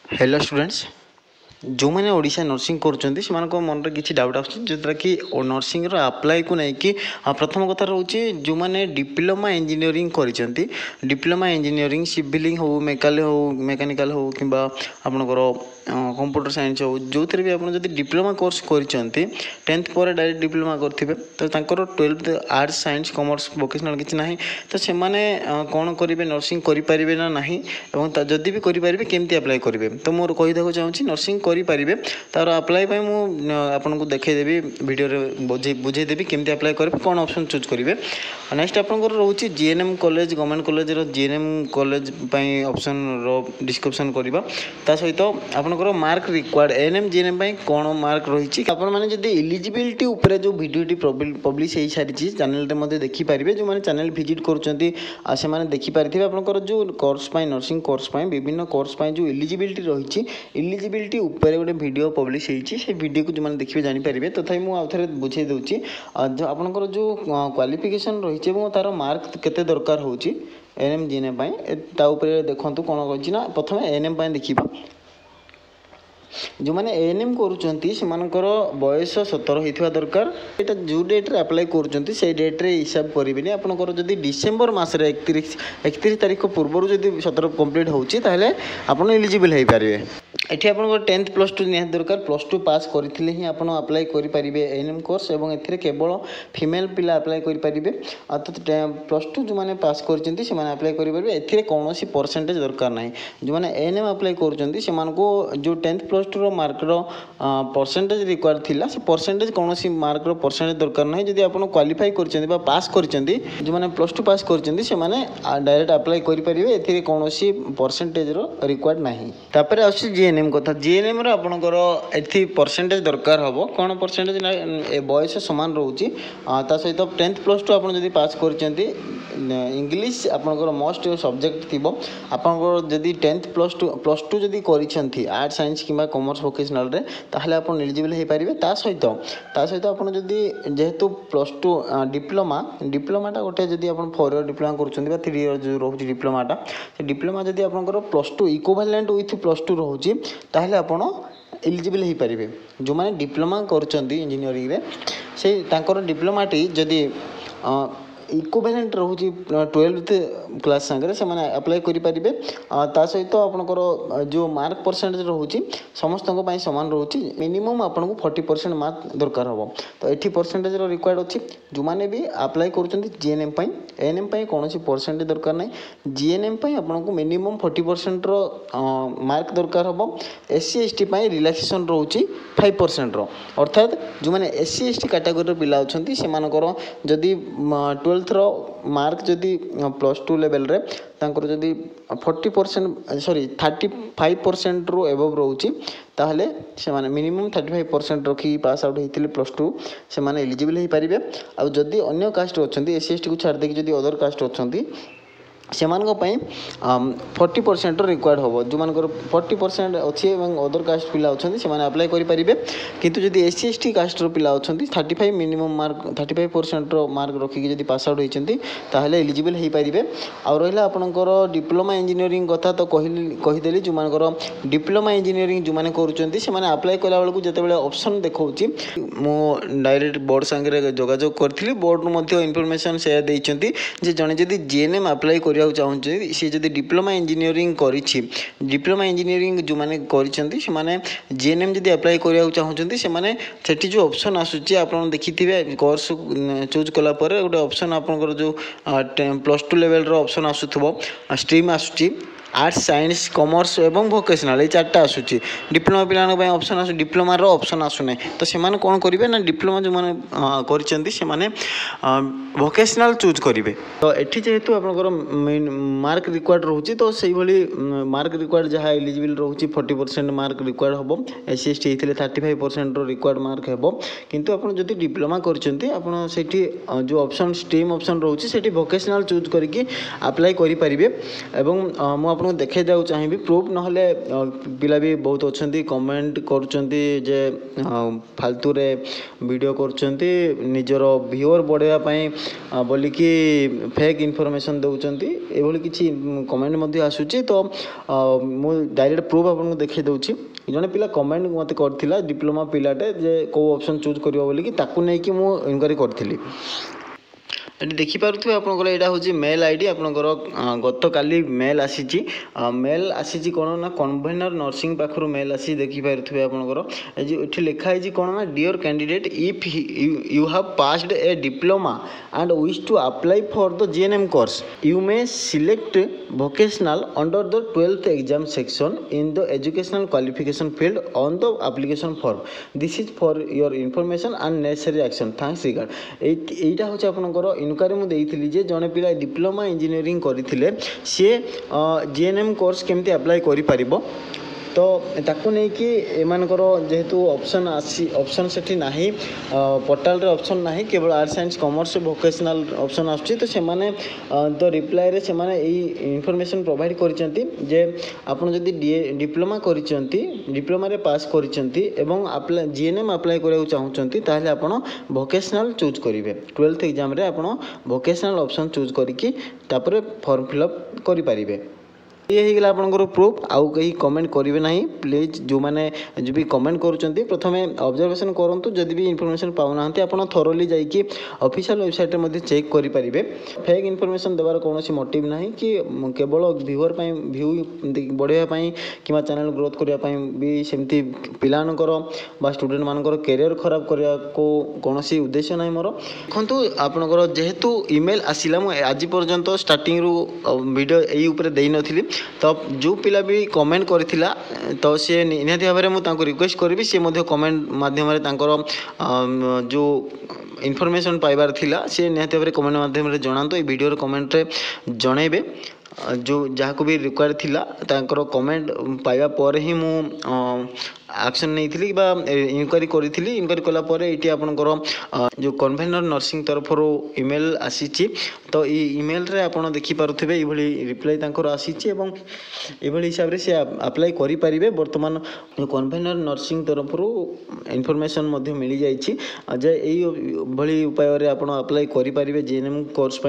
Hello students जो मैंने Odisha nursing करुँच से मन में किसी डाउट आसरा कि नर्सिंग अप्लाई को लेकिन प्रथम कथा रोचे जो मैंने डिप्लोमा इंजीनियरिंग कर डिप्लोमा इंजीनियरिंग सिविल हो मेकानिकल हो कि आपणकर कंप्यूटर साइंस हो जो थी भी आप डिप्लोमा कोर्स कर 10th पर डायरेक्ट डिप्लोमा करेंगे तो 12th arts science commerce vocational किसी ना तो से कौन करेंगे नर्सिंग करें ना ना जदि भी करेंगे केमती अप्लाई करेंगे तो मोर कहीदेक चाहूँगी नर्सिंग करेंगे तार अप्लाई मुझे देखईदेवी वीडियो बुझेदेवी केमती अप्लाई करेंगे कौन ऑप्शन चूज करेंगे नेक्स्ट आपंकर रोचे GNM college government college GNM college option description करवा ता सहित आपंकर मार्क रिक्वायर्ड एएनएम जीएनएम कौन मार्क रही आपड़ी एलिजिबिलिटी उपर जो वीडियोटी पब्लिश हो सारी चैनल देखिपारे जो मैंने चैनल विजिट कर देखिपारे आपंकर जो कोर्स नर्सिंग कोर्स विभिन्न कोर्स जो एलिजिबिलिटी रही एलिजिबिलिटी उपर गोटे वीडियो पब्लिश होती वीडियो को जो मैंने देखिए जानीपारे तथापि मुझे आउ थे बुझे दूसरी आपंकर जो क्वालिफिकेशन रही तार मार्क केते दरकार हो एएनएम जीएनएम देखो कौन कही प्रथम एएनएम देखा जो मैंने एएनएम कर बयस 17 होता दरकार यहाँ जो डेट्रे अप्लाई कर डेट्रे हिसाब करेंगे आपंकर जब डिसेम्बर मसरे 31 तारीख पूर्व जब 17 कंप्लीट होते आप एलिजिबल हो पारे ये आप 10th +2 निहाती दरकार +2 पास करते ही आप अप्लाई करेंगे एएनएम कोर्स और ए केवल फीमेल पिला अप्लाई करेंगे +2 जो मैंने पास कर अप्लाई करेंगे ए कौन परसेंटेज दरकार ना जो मैंने एएनएम अप्लाई कर जो 10th +2 मार्कर परसेंटेज रिक्वायर्ड थिला से परसेंटेज कौन मार्कर परसेंटेज दरकार ना जब आप क्वालिफाई कर पास कर जो मैंने +2 पास कर डायरेक्ट अप्लाई करेंगे ए कौन परसेंटेज रिक्वायर्ड ना तापर आ जीएनएम कथा जीएनएम आपंकर ये परसेंटेज दरकार हम कौन परसेंटेज ना बयस सामान रोचे सहित 10th +2 आप पास कर इंग्लीश आपंकर मस्ट सब्जेक्ट थी आपंकर जदि 10th +2 जदि कर आर्ट साइंस कि कॉमर्स वोकेशनल ताहले आप एलिजिबल हो पारे सहित आप जेहेतु +2 डिप्लोमाटा गोटे जब आप 4 ईयर डिप्लोमा कर 3 ईयर जो रोचे डिप्लोमाटा डिप्लोमा जब आप +2 इक्विवेलेंट विथ +2 रोचे ताहले आपण एलिजिबल हो पारे जो मैंने डिप्लोमा कर इंजीनियरिंग से डिप्लोमाटी जदि इक्विवेलेंट रोचे 12th क्लास सांगे से अप्लाई करेंगे सहित आपंकर जो मार्क परसेंटेज रोचे समस्त सामान रोचे मिनिमम आपको 40% मार्क दरकार हम तो ये परसेंटेज रिक्वायर्ड अच्छी जो मैंने भी अप्लाई कर जीएनएम एएनएम कौन परसेंटेज दरकार ना जीएनएम आपको मिनिमम 40% मार्क दरकार हम SC ST रिलैक्सेशन रोचे 5% अर्थात जो मैंने SC ST कैटेगरी पिला अच्छा से जदि 12th मार्क जदि +2 लेवल रे तांकर जदि 40% सॉरी 35% रो एबव रोची ताहले से माने मिनिमम 35% रखी पास आउट होइतिले +2 से माने एलिजिबल हो पारिबे आ जदि अन्य कास्ट अछंती SC ST को छाड़ दे जदि अदर कास्ट अछंती से 40% रिक्वायर्ड हम जो मान 40% अच्छी अदर कास्ट पिला अच्छा से अप्लाई करेंगे किंतु जदि SC ST कास्ट पिला अच्छा 35 मिनिमम मार्क 35% मार्क रखिकी जब पास आउट होती ताहले एलिजिबल हो पारे आउ रहा आपंकर डिप्लोमा इंजीनियरिंग कथा तो कहीदेली जो मान डिप्लोमा इंजीनियरिंग जो मैंने कर अप्लाई कला बेलू जो ऑप्शन देखा मु डायरेक्ट बोर्ड सांगे जोगाजोग करी बोर्ड इनफॉरमेशन शेयर देते जड़े जदि जीएनएम अप्लाई चाहूँगी सी जब डिप्लोमा इंजीनियरिंग करी डिप्लोमा इंजीनियरिंग जो मैंने कर जीएनएम जब अप्लाई करा चाहूँगी से जो ऑप्शन आसूँ आप देखिए कोर्स चूज कलापर गोटे ऑप्शन आपंकर जो +2 लेवल ऑप्शन आसूब स्ट्रीम आसूँ आर्ट्स साइंस कॉमर्स एवं वोकेशनल ये 4टा आसूँ डिप्लोमा पिला ऑप्शन आस डिप्लोमार ऑप्शन आसुना तो से कौन करेंगे ना डिप्लोमा जो मैंने कर वोकेशनल चूज करेंगे तो ये जेहेतु आपंकर मार्क रिक्वायर्ड रोचे तो से मार्क रिक्वायर्ड जहाँ एलिजिबल रोचे 40% मार्क रिक्वायर्ड हम SC ST होते 35% रिक्वायर्ड मार्क हम किंतु आप जो डिप्लोमा कर जो ऑप्शन स्ट्रीम ऑप्शन रोचे से वोकेशनल चूज करके अप्लाई करेंगे आपको देखा देवाक चाहिए प्रूफ ना पिला भी बहुत अच्छा कमेंट कर फालतू रे वीडियो करछंती निजर व्यूअर बढ़ावाई बोलिकी फेक इनफॉरमेशन दौरान ये किसी कमेंट आसूची तो मु डायरेक्ट प्रूफ आपको देखा दूसरी जड़े पिला कमेंट मत कर डिप्लोमा पिलाटे जे कौ ऑप्शन चूज करियो बोलिकी ताकू नहीं कि मु इनक्वारी करी एटी देखिपे आपंकर यहाँ हूँ मेल आईडी आपंकर गत काली मेल आसी कौन ना कन्वेनर नर्सिंग पाखर मेल आसी देखिपे आपंकर ये लिखाई कौन ना dear candidate if you have passed a diploma and wish to apply for the GNM course you may select vocational under the 12th exam section in the educational qualification field on the application form this is for your information and necessary action thanks regard यहाँ हूँ आपंकर inquiry मुझे जे जड़े पिला diploma engineering करते सी GNM course केमती apply करिपारिबो तो ताकू नहीं कि एमानकर जेहेतु ऑप्शन सेठी नाही पोर्टाल रे ऑप्शन नाही केवल arts science commerce vocational option आछी तो से माने तो रिप्लाई रे से माने एई इन्फॉर्मेशन प्रोवाइड करिसेंती जे आपण जदी डिप्लोमा करिसेंती डिप्लोमा रे पास करिसेंती एवं अप्लाई जीएनएम अप्लाई करियो चाहुचंती ताले आपण वोकेशनल चूज करिवे 12th एग्जाम रे आपण वोकेशनल ऑप्शन चूज करिकि तापर फॉर्म फिलअप करि पारिबे ये होगा आपंकर प्रूफ आउ कहीं कमेंट करेंगे ना प्लीज जो मैंने जो भी कमेंट करुँच प्रथम ऑब्जर्वेशन करूँ जदि भी इनफॉरमेशन पाऊना आप थरोली जाकि ऑफिशियल वेबसाइट में चेक करेंगे फेक इनफॉरमेशन देवार कौन मोटिव ना कि केवल व्यूअर व्यू बढ़ावाई कि चैनल ग्रोथ करने भी सेमती पिलानकर बा स्टूडेंट मानकर कैरियर खराब करने को कौन उद्देश्य ना मोर देखो आपंकर जेहेतु ईमेल आसला मुझे आज पर्यंत स्टार्टिंग रु वीडियो यही दे नी तो जो पिला भी कमेंट करथिला तो सी निहाती भाव में रिक्वेस्ट करी सी कमेंट माध्यम जो इनफॉरमेशन पाइबार थिला सी निहाती भाव कमेंट माध्यम जनातु ये वीडियो कमेंट रे जनइबे जो जहाँ को भी रिक्वायर थिला तांकर कमेंट पाइबा पर ही मु एक्शन नहीं थी इनक्वारी करी इनक्वारी कलापर ये आपंकर जो कन्वेनर नर्सिंग तरफ ईमेल आसी तो ये ईमेल रे आपन देखिपे ये रिप्लाई आसी हिसाब से अप्लाई करें बर्तमान जो कन्वेनर नर्सिंग तरफ इनफॉरमेशन मिल जाए यही उपाय आप अप्लाई करेंगे जीएनएम कोर्स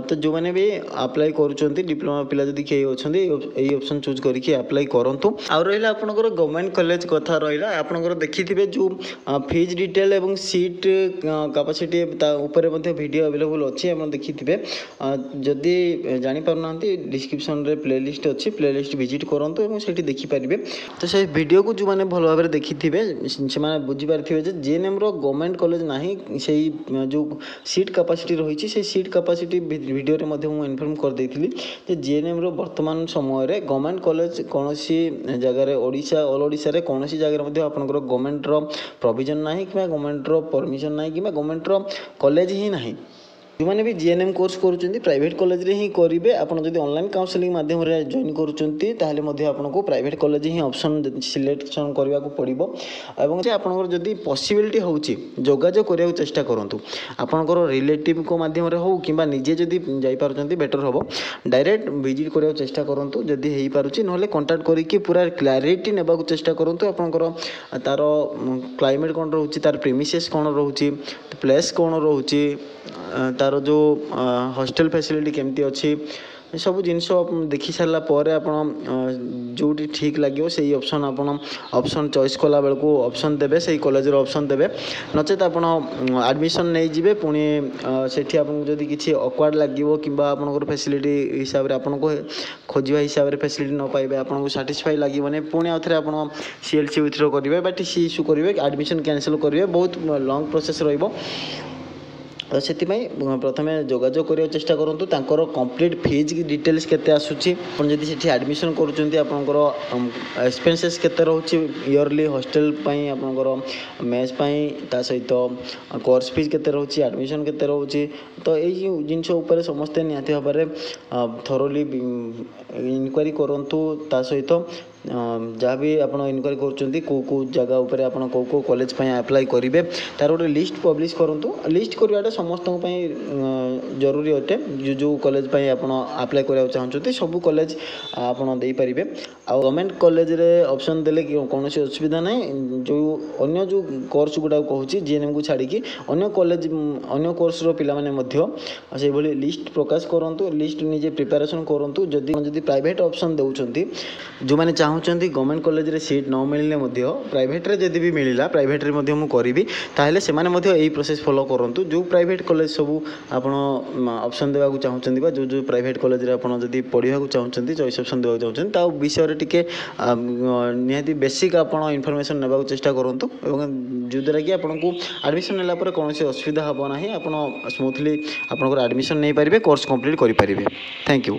तो जो मैंने भी अप्लाई कर डिप्लोमा पिला जदि किए अच्छा यही ऑप्शन चूज करके अप्लाई करूँ आ रहा आपंकर गवर्नमेंट कॉलेज कथा रहा आपंकर देखिए जो फीज डिटेल एवं सीट कैपेसिटी ऊपर वीडियो अवेलेबल अच्छी आप देखिए जदि जापर ना डिस्क्रिप्शन रे प्लेलिस्ट अच्छी प्लेलिस्ट विजिट करूँ से देखिपारे तो से वीडियो को जो मैंने भल भाव देखी से बुझीपारे जीएनएम गवर्नमेंट कॉलेज ना से जो सीट कैपेसिटी रही से सीट कैपेसिटी वीडियो रे इनफॉर्म कर देती जीएनएम वर्तमान समय गवर्नमेंट कॉलेज कौन जगार ओडिशा ऑल ओडिशा रे कौन जगह आपंकर गवर्नमेंट प्रोविजन ना कि गवर्नमेंट परमिशन ना कि गवर्नमेंट कॉलेज ही ना जो मैंने भी जीएनएम कोर्स करुँच प्राइवेट कॉलेज रे ही करेंगे आपड़ जब ऑनलाइन काउंसलिंग माध्यम जॉइन करूँ प्राइवेट कॉलेज ही ऑप्शन सिलेक्शन करने को पड़ो और आपंकर जदि पॉसिबिलिटी होची जोगाजोग करने चेष्टा करूँ आपंकर रिलेटिव को माध्यम हो कि निजे जदि जापार बेटर हम डायरेक्ट विजिट करने चेष्टा करूँ जदि हो पार्टी ना कंटाक्ट करके पूरा क्लारिटी नेबा चेष्टा करूँ आपंकर तार क्लाइमेट कौन रोचे तार प्रेमिसेस कौन रोचे प्लेस कौन रोचे तार जो हॉस्टल फैसिलिटी केमती अच्छी सब जिनस देखी सारा पर आप जो ठीक लगे से ऑप्शन आप ऑप्शन चॉइस कला बेलू ऑप्शन देवे से कॉलेज ऑप्शन देवे नचेत आप एडमिशन नहीं जी पुणी से आपको किसी अक्वार्ड लगे कि फैसिलिटी हिसाब से आपको खोजा हिसाब से फैसिलिटी न पाइबे आपको साटिस्फाई लगे पुणी आउ थे आप सीएलसी विथड्र करेंगे बा टीसी इश्यू करेंगे एडमिशन कैंसिल करेंगे बहुत लॉन्ग प्रोसेस रही तो से प्रथम जोगाजोग करने चेष्टा करूँ कंप्लीट फीज डिटेल्स केते आसूची जदि से एडमिशन करुँच आपंकर एक्सपेंसेस केते रोचे इयरली हॉस्टल आपंकर मेस ता सहित कोर्स फीज केते रोचे एडमिशन केते रोचे तो यही जिनस उपर समस्ते निहाती भाव में थरोली इनक्वारी करूँ ता सहित जहाँ भी आप इनक्वारी कर कौ जगह उपर आप कौ कॉलेज अप्लाई करेंगे तार गोटे लिस्ट पब्लिश करूँ लिस्ट करवाटा समस्त जरूरी अटे जो कॉलेज आप अप्लाई करा चाहते सब कॉलेज आपरे आ गवर्नमेंट कॉलेज रे ऑप्शन देले कौन असुविधा ना जो अन्य जो कोर्स गुड़ा कहूँ जीएनएम को छाड़ी अन्य कॉलेज अन्य कोर्स पिला से लिस्ट प्रकाश करूँ लिस्ट निजे प्रिपेरेसन करूँ जदि प्राइवेट ऑप्शन दौरान जो मैंने चाहते गवर्नमेंट कॉलेज रे सीट न मिलने प्राइवेट रे जदि भी मिलला प्राइवेट रे मु करी ताहले से माने प्रोसेस फॉलो करूँ जो प्राइवेट कॉलेज सब आप ऑप्शन देवा चाहते जो जो प्राइवेट कॉलेज रे आप जदि पढ़ा चाहते चॉइस ऑप्शन देवा चाहते ता विषय टिके निहाती बेसिक आप इनफॉरमेशन नेबा चेष्टा करूँ जो द्वारा कि आपको एडमिशन नेला पर कौन असुविधा हम ना आप स्मूथली आप एडमिशन नहीं पारे कोर्स कंप्लीट करें। Thank you.